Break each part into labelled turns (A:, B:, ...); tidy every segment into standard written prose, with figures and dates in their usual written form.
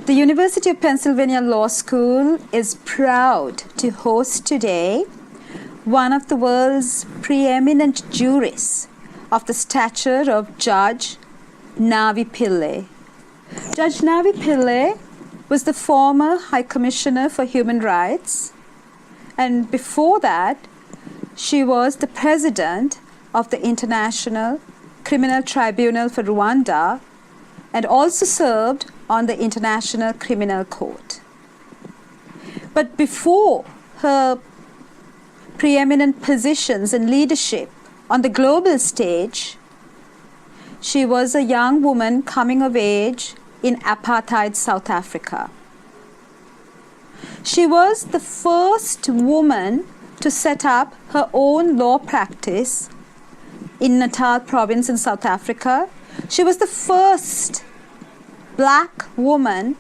A: The University of Pennsylvania Law School is proud to host today one of the world's preeminent jurists of the stature of Judge Navi Pillay. Judge Navi Pillay was the former High Commissioner for Human Rights, and before that, she was the president of the International Criminal Tribunal for Rwanda and also served on the International Criminal Court. But before her preeminent positions in leadership on the global stage, she was a young woman coming of age in apartheid South Africa. She was the first woman to set up her own law practice in Natal province in South Africa. She was the first black woman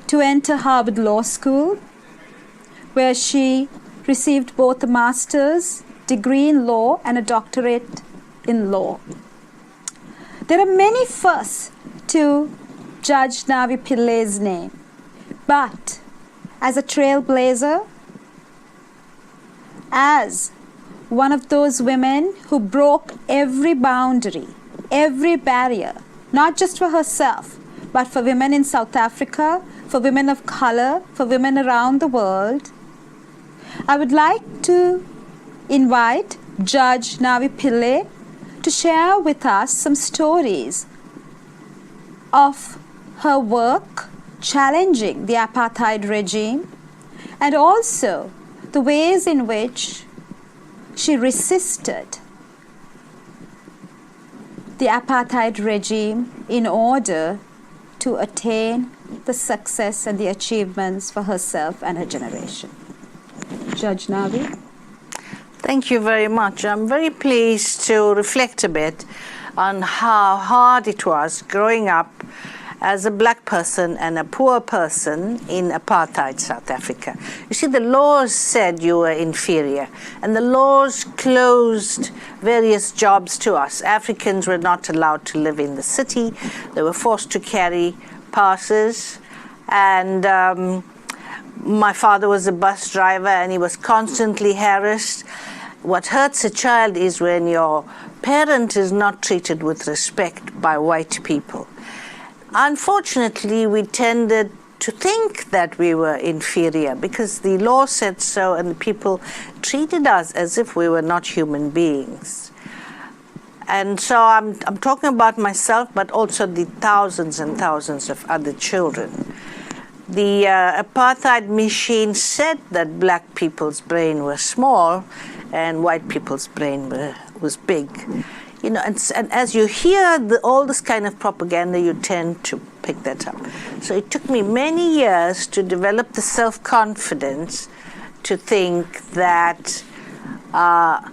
A: to enter Harvard Law School, where she received both a master's degree in law and a doctorate in law. There are many firsts to Judge Navi Pillay's name, but as a trailblazer, as one of those women who broke every boundary, every barrier, not just for herself, but for women in South Africa, for women of color, for women around the world, I would like to invite Judge Navi Pillay to share with us some stories of her work challenging the apartheid regime and also the ways in which she resisted the apartheid regime in order to attain the success and the achievements for herself and her generation. Judge Navi.
B: Thank you very much. I'm very pleased to reflect a bit on how hard it was growing up as a black person and a poor person in apartheid South Africa. You see, the laws said you were inferior, and the laws closed various jobs to us. Africans were not allowed to live in the city. They were forced to carry passes, and my father was a bus driver, and he was constantly harassed. What hurts a child is when your parent is not treated with respect by white people. Unfortunately, we tended to think that we were inferior because the law said so, and the people treated us as if we were not human beings. And so I'm talking about myself, but also the thousands and thousands of other children. The apartheid machine said that black people's brain was small and white people's brain was big. You know, and as you hear all this kind of propaganda, you tend to pick that up. So it took me many years to develop the self-confidence to think that I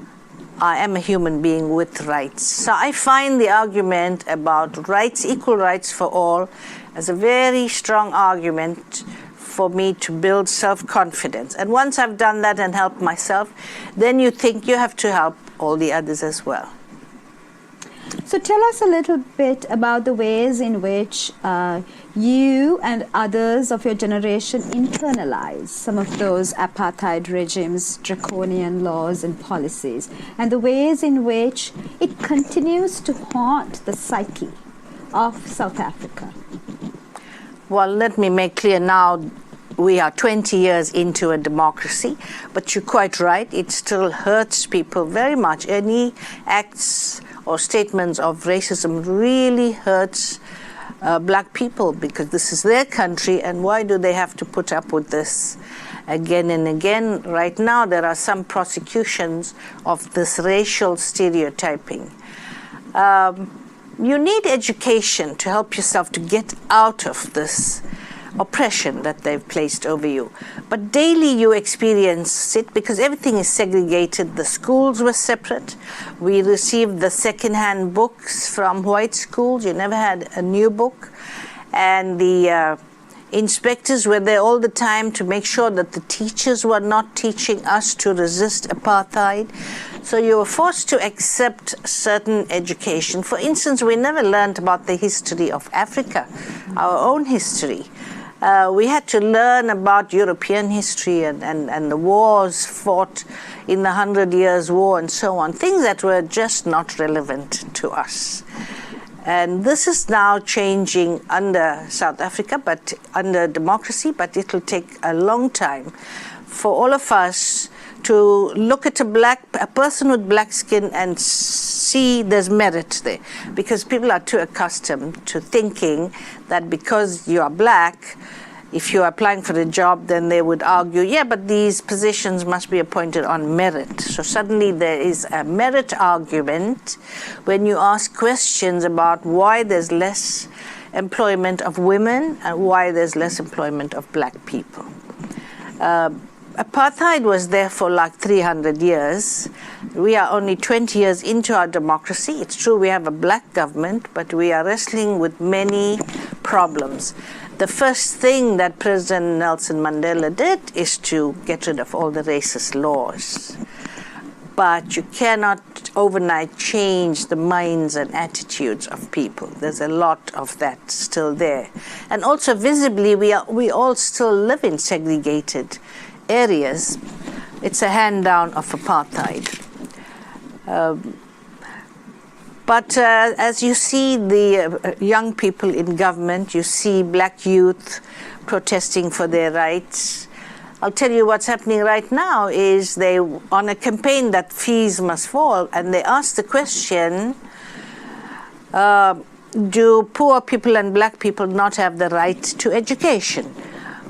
B: am a human being with rights. So I find the argument about rights, equal rights for all, as a very strong argument for me to build self-confidence. And once I've done that and helped myself, then you think you have to help all the others as well.
A: So tell us a little bit about the ways in which you and others of your generation internalize some of those apartheid regime's draconian laws and policies, and the ways in which it continues to haunt the psyche of South Africa.
B: Well, let me make clear now, we are 20 years into a democracy, but you're quite right, it still hurts people very much. Any acts or statements of racism really hurts black people because this is their country, and why do they have to put up with this again and again? Right now there are some prosecutions of this racial stereotyping. You need education to help yourself to get out of this oppression that they've placed over you. But daily you experience it because everything is segregated. The schools were separate. We received the second-hand books from white schools. You never had a new book. And the inspectors were there all the time to make sure that the teachers were not teaching us to resist apartheid. So you were forced to accept certain education. For instance, we never learned about the history of Africa, our own history. We had to learn about European history and the wars fought in the 100 Years' War and so on, things that were just not relevant to us. And this is now changing under South Africa, but under democracy, but it will take a long time for all of us to look at a person with black skin and see there's merit there. Because people are too accustomed to thinking that because you are black, if you're applying for a job, then they would argue, yeah, but these positions must be appointed on merit. So suddenly there is a merit argument when you ask questions about why there's less employment of women and why there's less employment of black people. Apartheid was there for like 300 years. We are only 20 years into our democracy. It's true we have a black government, but we are wrestling with many problems. The first thing that President Nelson Mandela did is to get rid of all the racist laws. But you cannot overnight change the minds and attitudes of people. There's a lot of that still there. And also visibly, we all still live in segregated areas. It's a hand down of apartheid. But as you see the young people in government, you see black youth protesting for their rights. I'll tell you what's happening right now is they on a campaign that fees must fall, and they ask the question, do poor people and black people not have the right to education?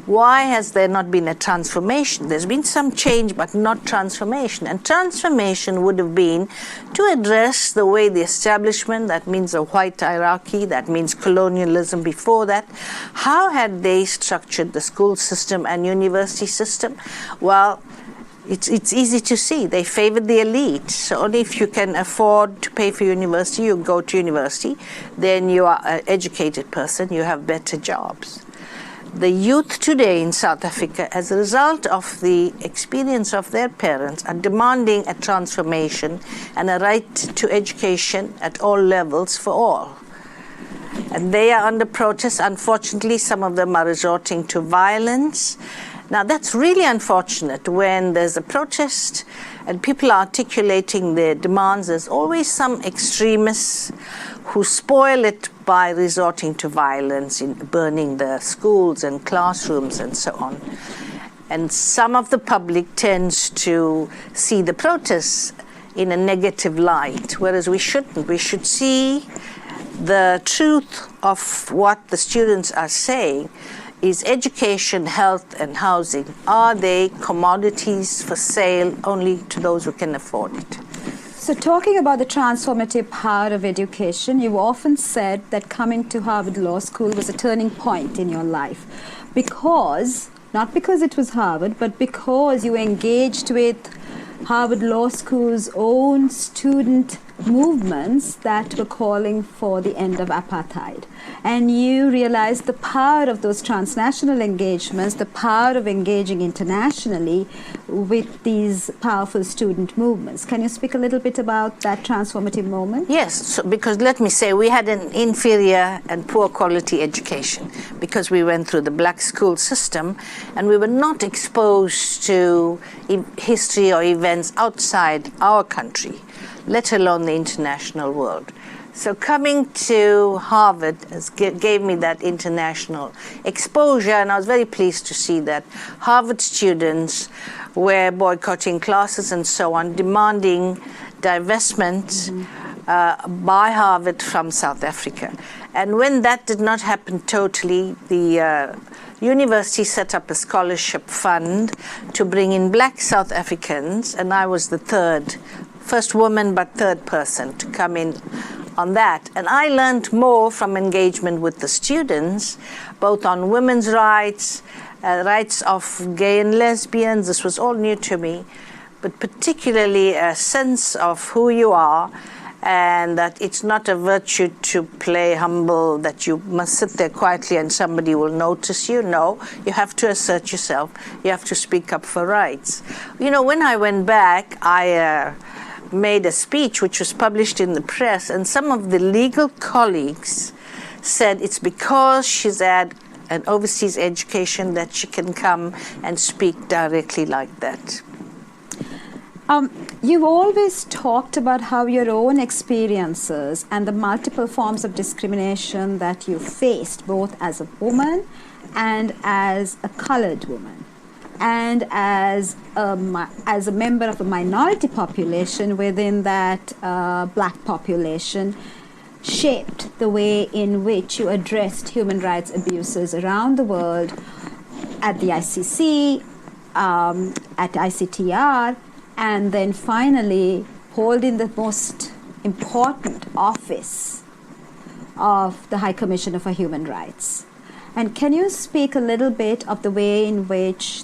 B: Why has there not been a transformation? There's been some change, but not transformation. And transformation would have been to address the way the establishment, that means a white hierarchy, that means colonialism before that, how had they structured the school system and university system? Well, it's easy to see. They favored the elite. So only if you can afford to pay for university, you go to university, then you are an educated person, you have better jobs. The youth today in South Africa, as a result of the experience of their parents, are demanding a transformation and a right to education at all levels for all. And they are under protest. Unfortunately, some of them are resorting to violence. Now, that's really unfortunate. When there's a protest and people are articulating their demands, there's always some extremists who spoil it by resorting to violence, in burning the schools and classrooms and so on. And some of the public tends to see the protests in a negative light, whereas we shouldn't. We should see the truth of what the students are saying. Is education, health, and housing, are they commodities for sale only to those who can afford it?
A: So talking about the transformative power of education, you've often said that coming to Harvard Law School was a turning point in your life. Because, not because it was Harvard, but because you engaged with Harvard Law School's own student movements that were calling for the end of apartheid. And you realized the power of those transnational engagements, the power of engaging internationally with these powerful student movements. Can you speak a little bit about that transformative moment?
B: Yes, because let me say, we had an inferior and poor quality education because we went through the black school system and we were not exposed to history or events outside our country, let alone the international world. So coming to Harvard gave me that international exposure, and I was very pleased to see that Harvard students were boycotting classes and so on, demanding divestment by Harvard from South Africa. And when that did not happen totally, the university set up a scholarship fund to bring in black South Africans, and I was the first woman but third person to come in on that. And I learned more from engagement with the students, both on women's rights, rights of gay and lesbians. This was all new to me, but particularly a sense of who you are, and that it's not a virtue to play humble, that you must sit there quietly and somebody will notice you. No, you have to assert yourself. You have to speak up for rights. You know, when I went back, I made a speech which was published in the press, and some of the legal colleagues said it's because she's had an overseas education that she can come and speak directly like that.
A: You've always talked about how your own experiences and the multiple forms of discrimination that you faced, both as a woman and as a colored woman, and as a member of a minority population within that black population, shaped the way in which you addressed human rights abuses around the world at the ICC, at ICTR, and then finally holding the most important office of the High Commissioner for Human Rights. And can you speak a little bit of the way in which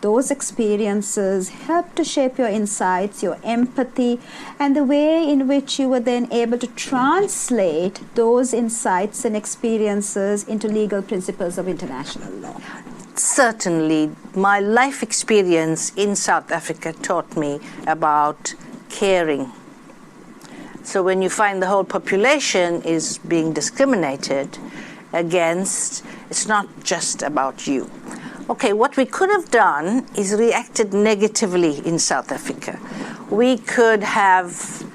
A: those experiences helped to shape your insights, your empathy, and the way in which you were then able to translate those insights and experiences into legal principles of international law?
B: Certainly, my life experience in South Africa taught me about caring. So when you find the whole population is being discriminated against, it's not just about you. Okay, what we could have done is reacted negatively in South Africa. We could have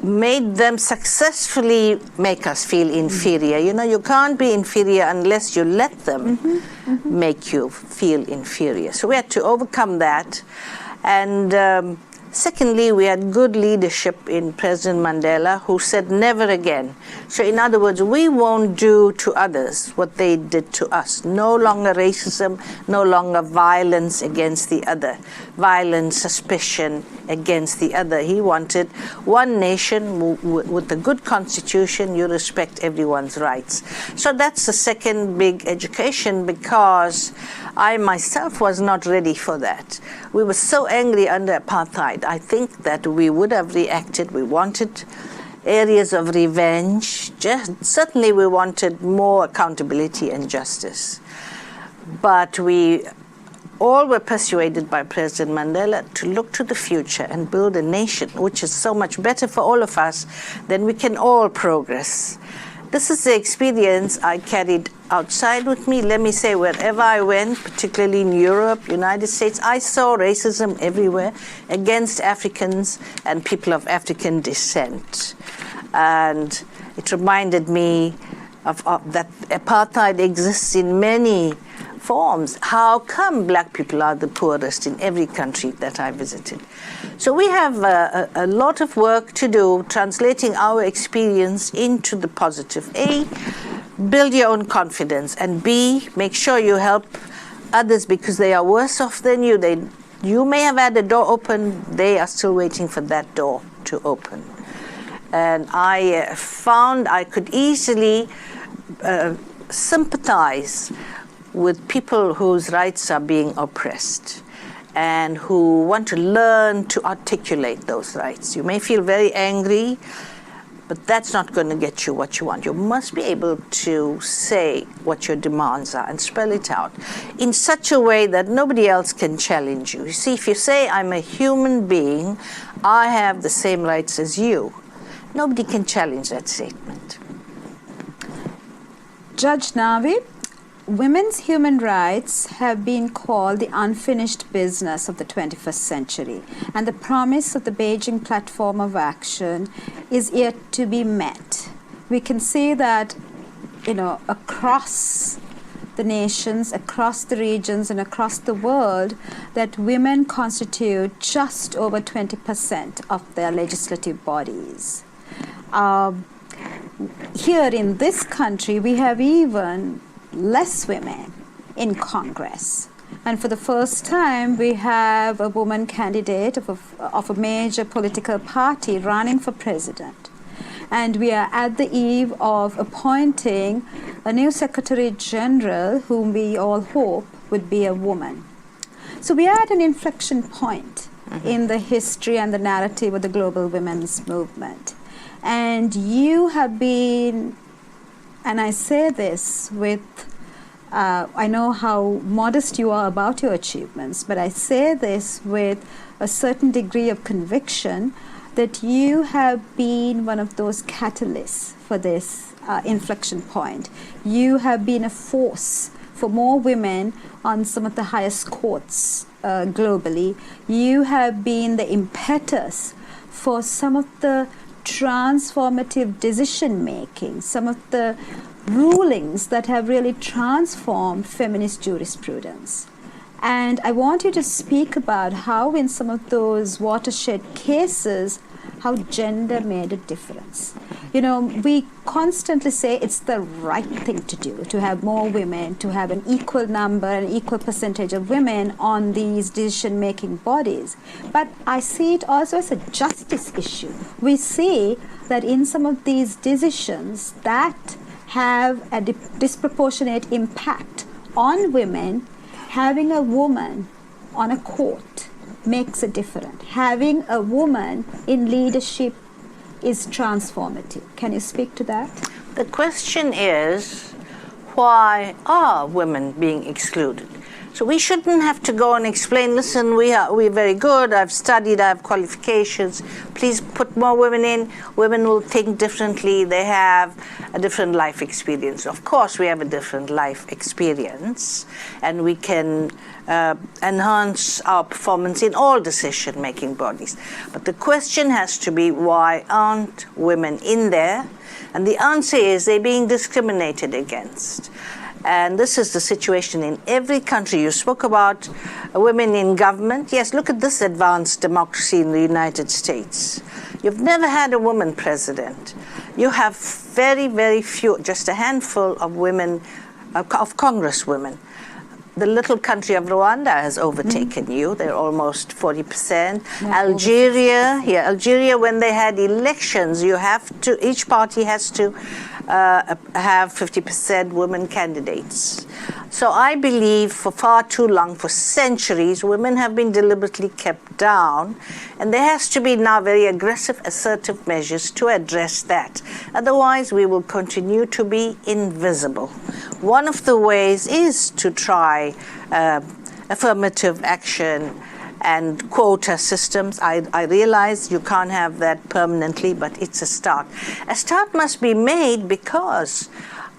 B: made them successfully make us feel inferior. You know, you can't be inferior unless you let them make you feel inferior. So we had to overcome that. And secondly, we had good leadership in President Mandela, who said never again. So in other words, we won't do to others what they did to us. No longer racism, no longer violence against the other, violence, suspicion against the other. He wanted one nation with a good constitution. You respect everyone's rights. So that's the second big education, because I myself was not ready for that. We were so angry under apartheid. I think that we would have reacted. We wanted areas of revenge. Certainly we wanted more accountability and justice. But we all were persuaded by President Mandela to look to the future and build a nation which is so much better for all of us, then we can all progress. This is the experience I carried outside with me. Let me say, wherever I went, particularly in Europe, United States, I saw racism everywhere against Africans and people of African descent. And it reminded me of that apartheid exists in many forms. How come black people are the poorest in every country that I visited? So we have a lot of work to do translating our experience into the positive. A, build your own confidence, and B, make sure you help others because they are worse off than you. You may have had a door open, they are still waiting for that door to open. And I found I could easily sympathize with people whose rights are being oppressed and who want to learn to articulate those rights. You may feel very angry, but that's not going to get you what you want. You must be able to say what your demands are and spell it out in such a way that nobody else can challenge you. You see, if you say, I'm a human being, I have the same rights as you, nobody can challenge that statement.
A: Judge Navi, women's human rights have been called the unfinished business of the 21st century, and the promise of the Beijing Platform of Action is yet to be met. We can see that, across the nations, across the regions, and across the world, that women constitute just over 20% of their legislative bodies. Here in this country, we have even less women in Congress. And for the first time, we have a woman candidate of a major political party running for president. And we are at the eve of appointing a new Secretary General, whom we all hope would be a woman. So we are at an inflection point in the history and the narrative of the global women's movement. And you have been, and I say this with, I know how modest you are about your achievements, but I say this with a certain degree of conviction. that you have been one of those catalysts for this inflection point. You have been a force for more women on some of the highest courts globally. You have been the impetus for some of the transformative decision making, some of the rulings that have really transformed feminist jurisprudence. And I want you to speak about how in some of those watershed cases, how gender made a difference. You know, we constantly say it's the right thing to do, to have more women, to have an equal number, an equal percentage of women on these decision-making bodies. But I see it also as a justice issue. We see that in some of these decisions that have a disproportionate impact on women, having a woman on a court makes a difference. Having a woman in leadership is transformative. Can you speak to that?
B: The question is, why are women being excluded? So we shouldn't have to go and explain, listen, we're very good, I've studied, I have qualifications, please put more women in. Women will think differently, they have a different life experience. Of course we have a different life experience, and we can enhance our performance in all decision-making bodies. But the question has to be, why aren't women in there? And the answer is they're being discriminated against. And this is the situation in every country. You spoke about women in government. Yes, look at this advanced democracy in the United States. You've never had a woman president. You have very, very few, just a handful of women, of congresswomen. The little country of Rwanda has overtaken you. They're almost 40%. Algeria, when they had elections, each party has to have 50% women candidates. So I believe for far too long, for centuries, women have been deliberately kept down, and there has to be now very aggressive, assertive measures to address that. Otherwise, we will continue to be invisible. One of the ways is to try affirmative action and quota systems. I realize you can't have that permanently, but it's a start. A start must be made because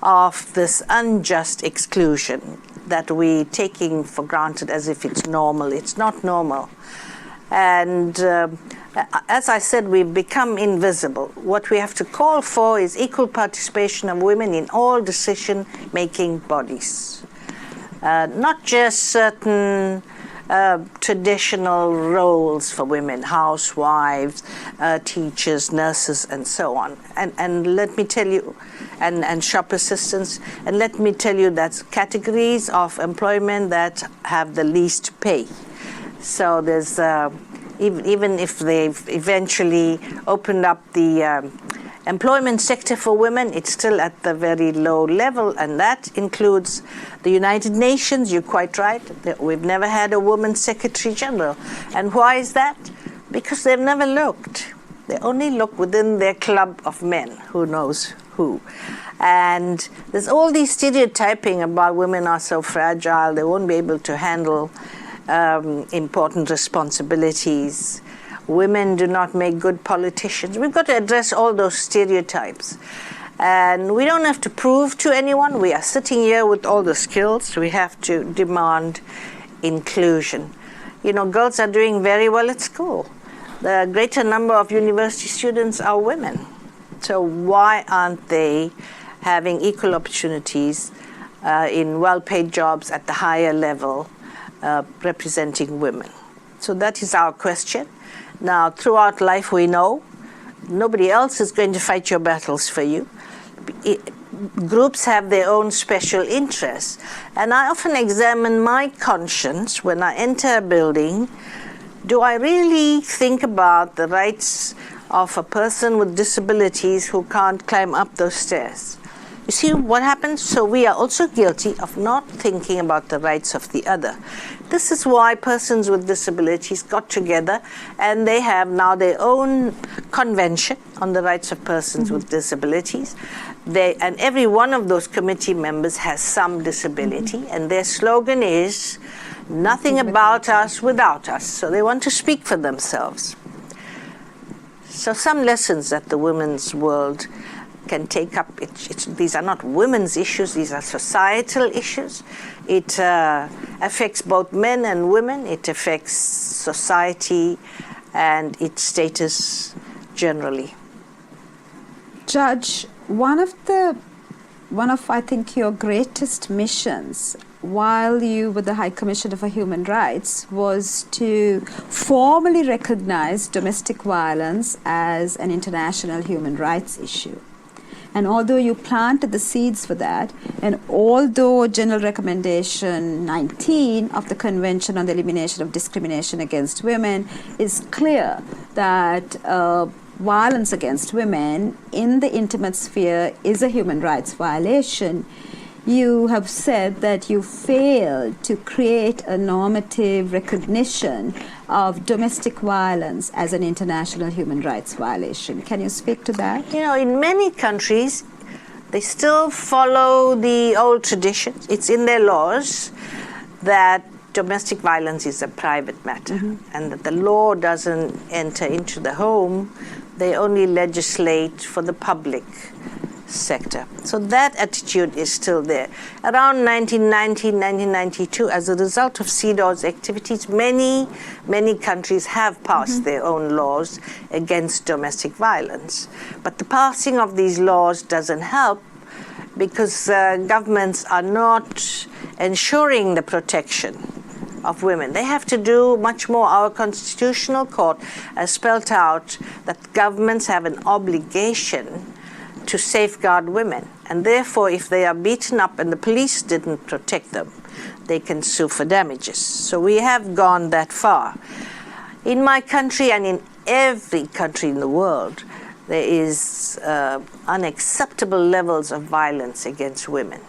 B: of this unjust exclusion that we're taking for granted as if it's normal. It's not normal. And as I said, we've become invisible. What we have to call for is equal participation of women in all decision-making bodies. Not just certain traditional roles for women, housewives, teachers, nurses, and so on. And let me tell you, and shop assistants, and let me tell you that's categories of employment that have the least pay. So there's, even if they've eventually opened up the employment sector for women, it's still at the very low level, and that includes the United Nations. You're quite right. We've never had a woman secretary general. And why is that? Because they've never looked. They only look within their club of men, who knows who. And there's all these stereotyping about women are so fragile, they won't be able to handle important responsibilities. Women do not make good politicians. We've got to address all those stereotypes. And we don't have to prove to anyone. We are sitting here with all the skills. We have to demand inclusion. You know, girls are doing very well at school. The greater number of university students are women. So why aren't they having equal opportunities in well-paid jobs at the higher level representing women? So that is our question. Now, throughout life, we know nobody else is going to fight your battles for you. Groups have their own special interests. And I often examine my conscience when I enter a building. Do I really think about the rights of a person with disabilities who can't climb up those stairs? You see what happens? So we are also guilty of not thinking about the rights of the other. This is why persons with disabilities got together, and they have now their own convention on the rights of persons with disabilities. And every one of those committee members has some disability, and their slogan is, nothing about us without us. So they want to speak for themselves. So some lessons that the women's world can take up. These are not women's issues, these are societal issues. It affects both men and women. It affects society and its status generally.
A: Judge, one of I think your greatest missions while you were the High Commissioner for Human Rights was to formally recognize domestic violence as an international human rights issue. And although you planted the seeds for that, and although General Recommendation 19 of the Convention on the Elimination of Discrimination Against Women is clear that violence against women in the intimate sphere is a human rights violation, you have said that you failed to create a normative recognition of domestic violence as an international human rights violation. Can you speak to that?
B: You know, in many countries, they still follow the old traditions. It's in their laws that domestic violence is a private matter, and that the law doesn't enter into the home. They only legislate for the public sector. So that attitude is still there. Around 1990, 1992, as a result of CEDAW's activities, many countries have passed their own laws against domestic violence. But the passing of these laws doesn't help because governments are not ensuring the protection of women. They have to do much more. Our Constitutional Court has spelled out that governments have an obligation to safeguard women, and therefore if they are beaten up and the police didn't protect them, they can sue for damages. So we have gone that far. In my country and in every country in the world, there is unacceptable levels of violence against women.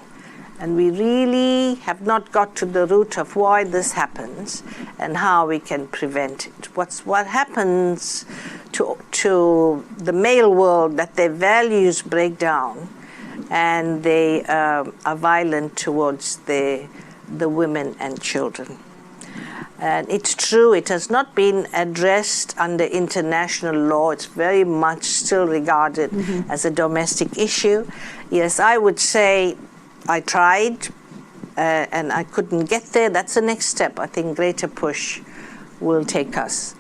B: And we really have not got to the root of why this happens and how we can prevent it. What happens to the male world, that their values break down and they are violent towards the women and children. And it's true, it has not been addressed under international law. It's very much still regarded as a domestic issue. Yes, I would say I tried and I couldn't get there. That's the next step. I think greater push will take us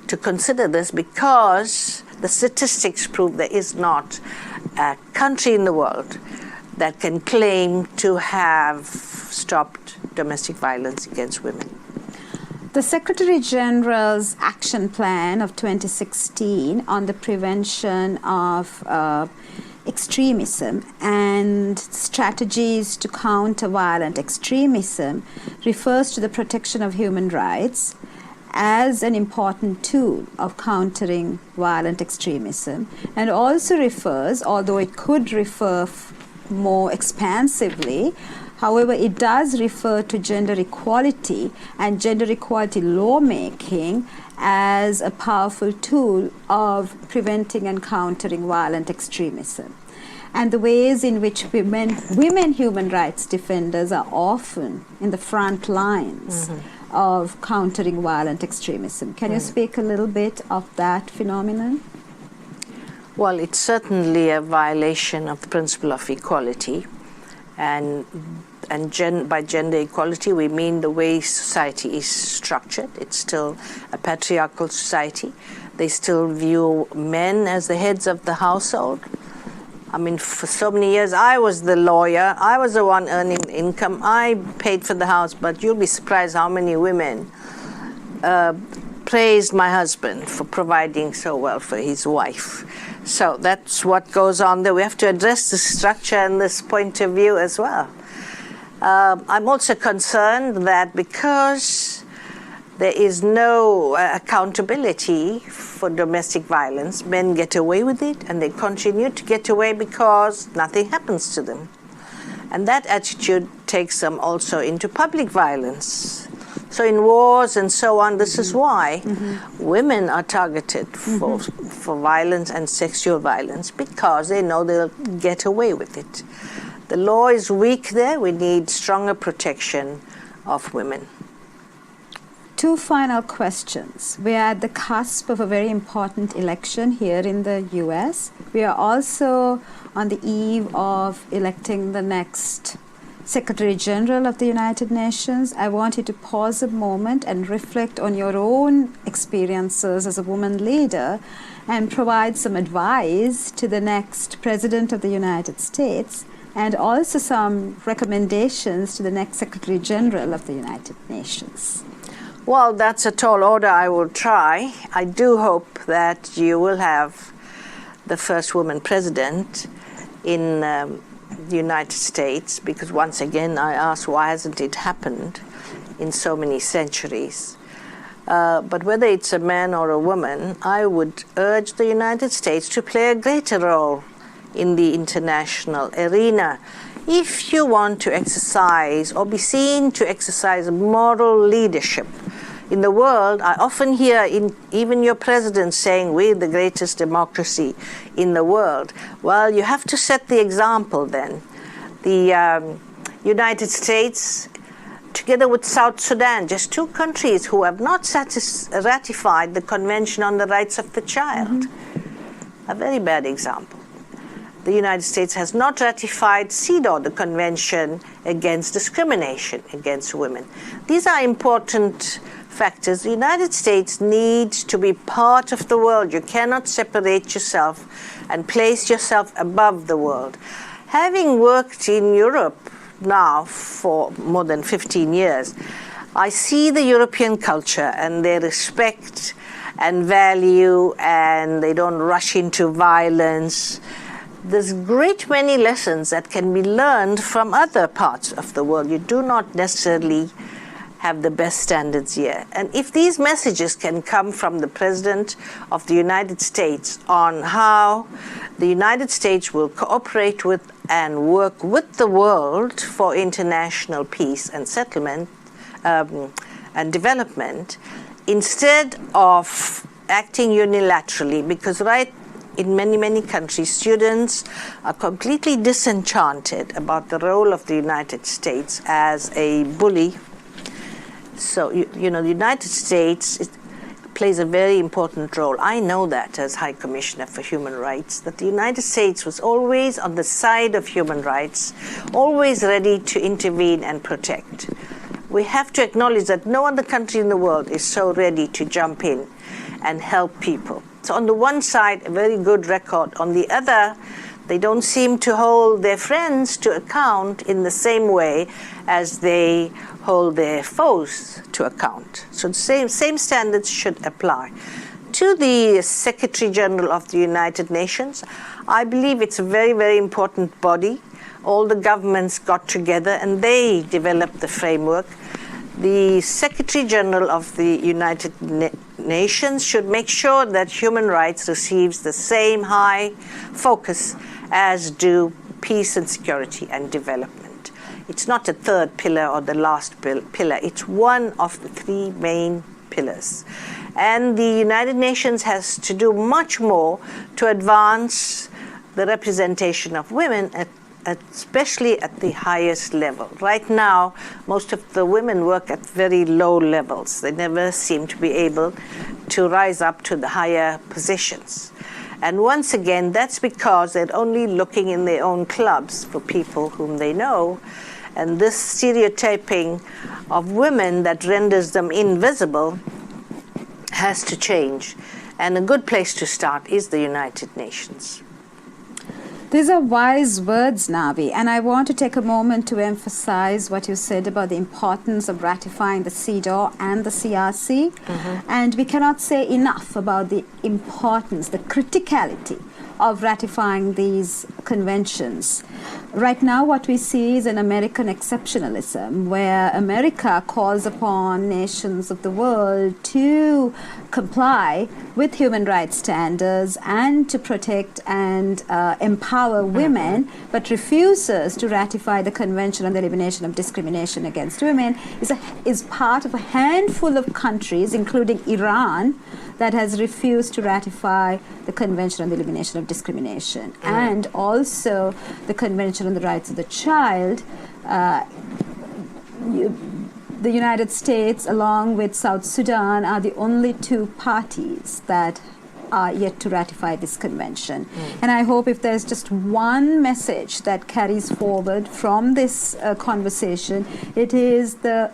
B: to consider this, because the statistics prove there is not a country in the world that can claim to have stopped domestic violence against women.
A: The Secretary General's Action Plan of 2016 on the prevention of extremism and strategies to counter violent extremism refers to the protection of human rights as an important tool of countering violent extremism, and also refers, although it could refer more expansively, however, it does refer to gender equality and gender equality lawmaking as a powerful tool of preventing and countering violent extremism. And the ways in which women human rights defenders are often in the front lines of countering violent extremism. Can you speak a little bit of that phenomenon?
B: Well, it's certainly a violation of the principle of equality. And by gender equality, we mean the way society is structured. It's still a patriarchal society. They still view men as the heads of the household. I mean, for so many years, I was the lawyer. I was the one earning income. I paid for the house, but you'll be surprised how many women praised my husband for providing so well for his wife. So that's what goes on there. We have to address the structure and this point of view as well. I'm also concerned that because there is no accountability for domestic violence, men get away with it, and they continue to get away because nothing happens to them. And that attitude takes them also into public violence. So in wars and so on, this is why women are targeted for violence and sexual violence, because they know they'll get away with it. The law is weak there. We need stronger protection of women.
A: two final questions. We are at the cusp of a very important election here in the US. We are also on the eve of electing the next Secretary General of the United Nations. I want you to pause a moment and reflect on your own experiences as a woman leader and provide some advice to the next President of the United States, and also some recommendations to the next Secretary General of the United Nations.
B: Well, that's a tall order. I will try. I do hope that you will have the first woman president in the United States, because once again I ask, why hasn't it happened in so many centuries? But whether it's a man or a woman, I would urge the United States to play a greater role in the international arena. If you want to exercise or be seen to exercise moral leadership in the world, I often hear even your president saying we're the greatest democracy in the world. Well, you have to set the example then. The United States, together with South Sudan, just two countries who have not ratified the Convention on the Rights of the Child. A very bad example. The United States has not ratified CEDAW, the Convention Against Discrimination Against Women. These are important factors. The United States needs to be part of the world. You cannot separate yourself and place yourself above the world. Having worked in Europe now for more than 15 years, I see the European culture and their respect and value, and they don't rush into violence. There's great many lessons that can be learned from other parts of the world. You do not necessarily have the best standards here. And if these messages can come from the President of the United States on how the United States will cooperate with and work with the world for international peace and settlement and development, instead of acting unilaterally, because in many, many countries, students are completely disenchanted about the role of the United States as a bully. So, you know, the United States plays a very important role. I know that as High Commissioner for Human Rights, that the United States was always on the side of human rights, always ready to intervene and protect. We have to acknowledge that no other country in the world is so ready to jump in and help people. So on the one side, a very good record. On the other, they don't seem to hold their friends to account in the same way as they hold their foes to account. So the same standards should apply. To the Secretary General of the United Nations, I believe it's a very, very important body. All the governments got together and they developed the framework. The Secretary General of the United Nations should make sure that human rights receives the same high focus as do peace and security and development. It's not a third pillar or the last pillar. It's one of the three main pillars. And the United Nations has to do much more to advance the representation of women especially at the highest level. Right now, most of the women work at very low levels. They never seem to be able to rise up to the higher positions. And once again, that's because they're only looking in their own clubs for people whom they know. And this stereotyping of women that renders them invisible has to change. And a good place to start is the United Nations.
A: These are wise words, Navi, and I want to take a moment to emphasize what you said about the importance of ratifying the CEDAW and the CRC. And we cannot say enough about the importance, the criticality of ratifying these conventions. Right now, what we see is an American exceptionalism, where America calls upon nations of the world to comply with human rights standards and to protect and empower women, but refuses to ratify the Convention on the Elimination of Discrimination Against Women, is part of a handful of countries, including Iran, that has refused to ratify the Convention on the Elimination of Discrimination and also the Convention on the Rights of the Child. the United States, along with South Sudan, are the only two parties that are yet to ratify this convention. And I hope if there's just one message that carries forward from this conversation, it is the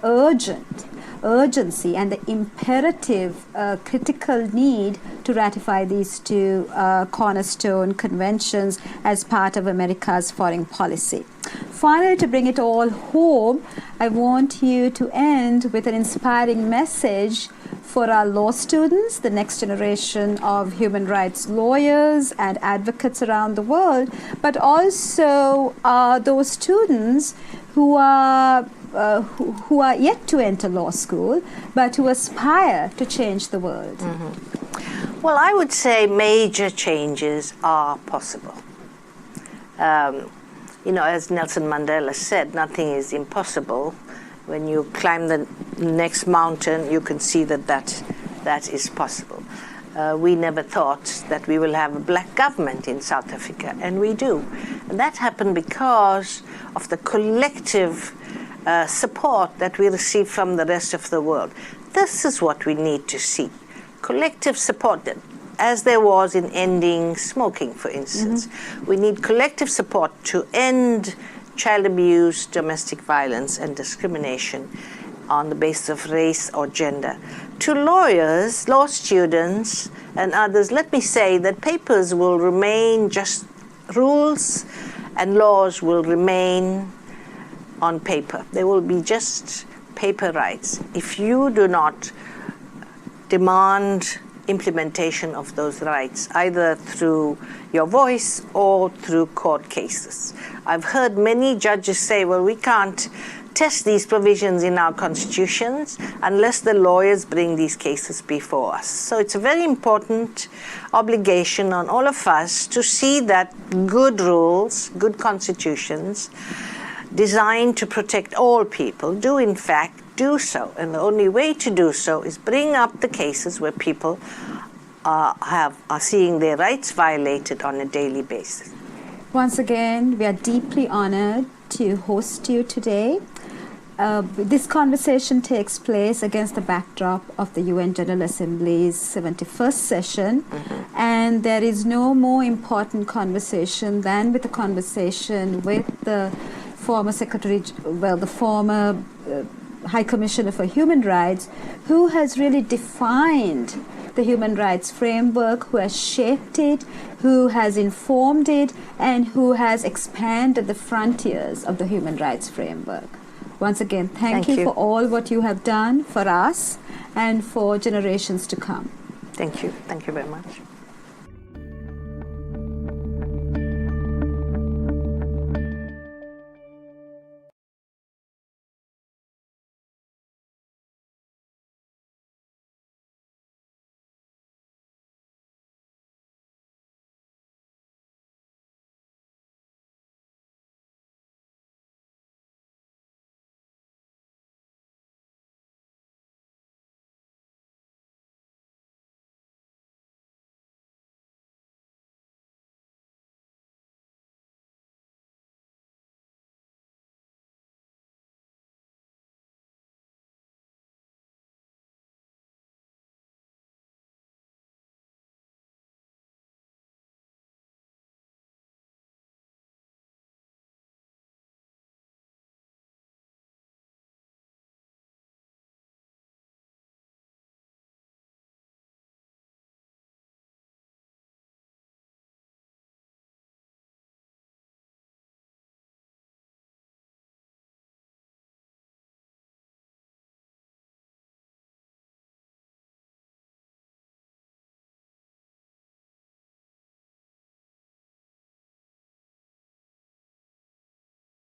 A: urgency and the imperative critical need to ratify these two cornerstone conventions as part of America's foreign policy. Finally, to bring it all home, I want you to end with an inspiring message for our law students, the next generation of human rights lawyers and advocates around the world, but also those students who are yet to enter law school, but who aspire to change the world.
B: Well, I would say major changes are possible. As Nelson Mandela said, nothing is impossible. When you climb the next mountain, you can see that is possible. We never thought that we will have a black government in South Africa, and we do. And that happened because of the collective support that we receive from the rest of the world. This is what we need to see. Collective support, as there was in ending smoking, for instance. We need collective support to end child abuse, domestic violence, and discrimination on the basis of race or gender. To lawyers, law students, and others, let me say that papers will remain just rules and laws will remain on paper. They will be just paper rights. If you do not demand implementation of those rights, either through your voice or through court cases. I've heard many judges say, well, we can't test these provisions in our constitutions unless the lawyers bring these cases before us. So it's a very important obligation on all of us to see that good rules, good constitutions, designed to protect all people, do in fact do so. And the only way to do so is bring up the cases where people are seeing their rights violated on a daily basis.
A: Once again, we are deeply honored to host you today. This conversation takes place against the backdrop of the UN General Assembly's 71st session, and there is no more important conversation than with the conversation with the former High Commissioner for Human Rights, who has really defined the human rights framework, who has shaped it, who has informed it, and who has expanded the frontiers of the human rights framework. Once again, thank you for all what you have done for us and for generations to come.
B: Thank you. Thank you very much.